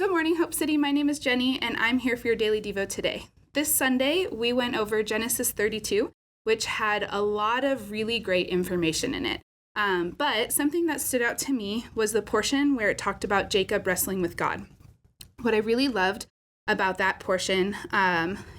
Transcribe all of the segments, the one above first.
Good morning, Hope City. My name is Jenny, and I'm here for your Daily Devo today. This Sunday, we went over Genesis 32, which had a lot of really great information in it. But something that stood out to me was the portion where it talked about Jacob wrestling with God. What I really loved about that portion,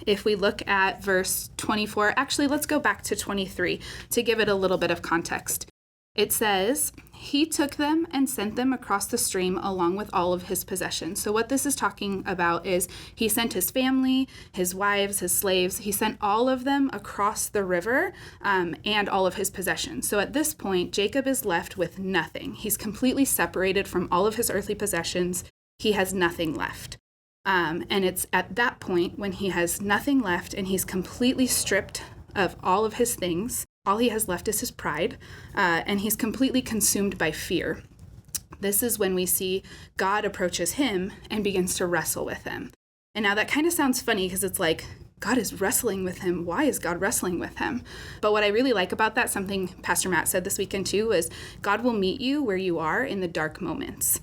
if we look at verse 24, actually, let's go back to 23 to give it a little bit of context. It says, he took them and sent them across the stream along with all of his possessions. So what this is talking about is he sent his family, his wives, his slaves. He sent all of them across the river and all of his possessions. So at this point, Jacob is left with nothing. He's completely separated from all of his earthly possessions. He has nothing left. And it's at that point when he has nothing left and he's completely stripped of all of his things. All he has left is his pride, and he's completely consumed by fear. This is when we see God approaches him and begins to wrestle with him. And now that kind of sounds funny because it's like, God is wrestling with him. Why is God wrestling with him? But what I really like about that, something Pastor Matt said this weekend too, is God will meet you where you are in the dark moments.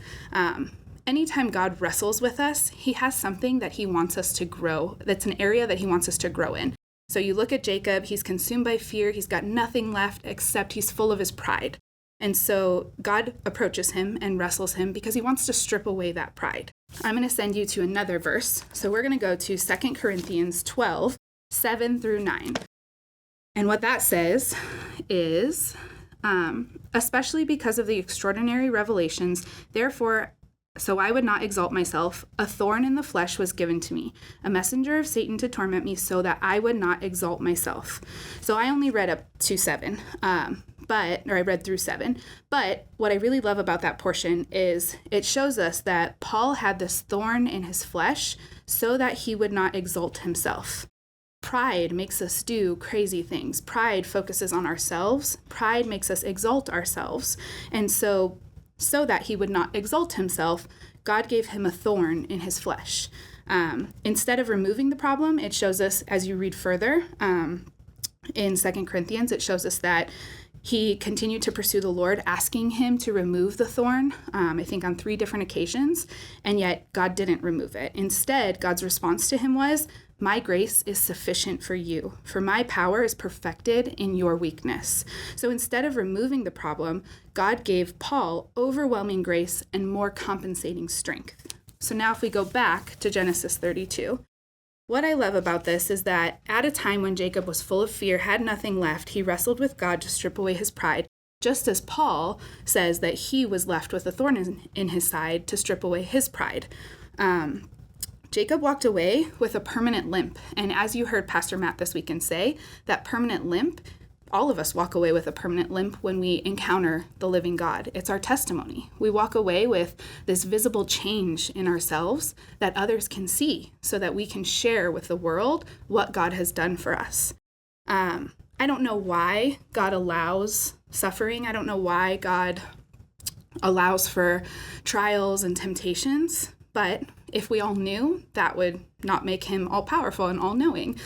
Anytime God wrestles with us, he has something that he wants us to grow. That's an area that he wants us to grow in. So you look at Jacob, he's consumed by fear. He's got nothing left except he's full of his pride. And so God approaches him and wrestles him because he wants to strip away that pride. I'm going to send you to another verse. So we're going to go to 2 Corinthians 12, 7 through 9. And what that says is, especially because of the extraordinary revelations, therefore, so I would not exalt myself. A thorn in the flesh was given to me, a messenger of Satan to torment me so that I would not exalt myself. So I only read up to 7, I read through 7. But what I really love about that portion is it shows us that Paul had this thorn in his flesh so that he would not exalt himself. Pride makes us do crazy things. Pride focuses on ourselves. Pride makes us exalt ourselves. And so that he would not exalt himself, God gave him a thorn in his flesh. Instead of removing the problem, it shows us, as you read further in 2 Corinthians, it shows us that he continued to pursue the Lord, asking him to remove the thorn, I think on 3 different occasions, and yet God didn't remove it. Instead, God's response to him was, my grace is sufficient for you, for my power is perfected in your weakness. So instead of removing the problem, God gave Paul overwhelming grace and more compensating strength. So now if we go back to Genesis 32, what I love about this is that at a time when Jacob was full of fear, had nothing left, he wrestled with God to strip away his pride, just as Paul says that he was left with a thorn in his side to strip away his pride. Jacob walked away with a permanent limp. And as you heard Pastor Matt this weekend say, that permanent limp, all of us walk away with a permanent limp when we encounter the living God. It's our testimony. We walk away with this visible change in ourselves that others can see so that we can share with the world what God has done for us. I don't know why God allows suffering. I don't know why God allows for trials and temptations, but if we all knew, that would not make him all-powerful and all-knowing.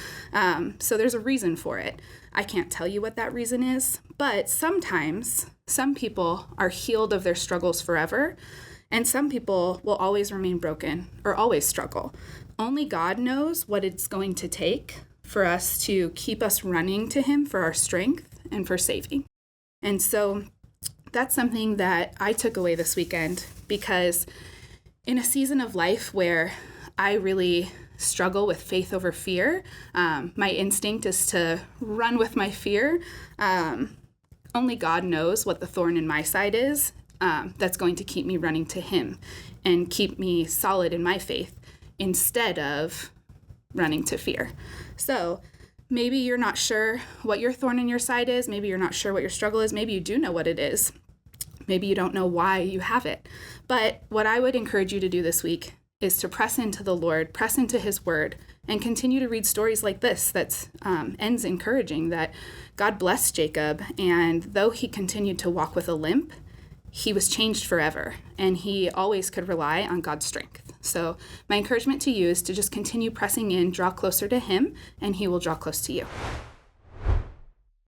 So there's a reason for it. I can't tell you what that reason is, but sometimes some people are healed of their struggles forever, and some people will always remain broken or always struggle. Only God knows what it's going to take for us to keep us running to him for our strength and for saving. And so that's something that I took away this weekend, because in a season of life where I really struggle with faith over fear, my instinct is to run with my fear. Only God knows what the thorn in my side is that's going to keep me running to him and keep me solid in my faith instead of running to fear. So maybe you're not sure what your thorn in your side is. Maybe you're not sure what your struggle is. Maybe you do know what it is. Maybe you don't know why you have it. But what I would encourage you to do this week is to press into the Lord, press into his word, and continue to read stories like this that ends encouraging that God blessed Jacob, and though he continued to walk with a limp, he was changed forever, and he always could rely on God's strength. So my encouragement to you is to just continue pressing in, draw closer to him, and he will draw close to you.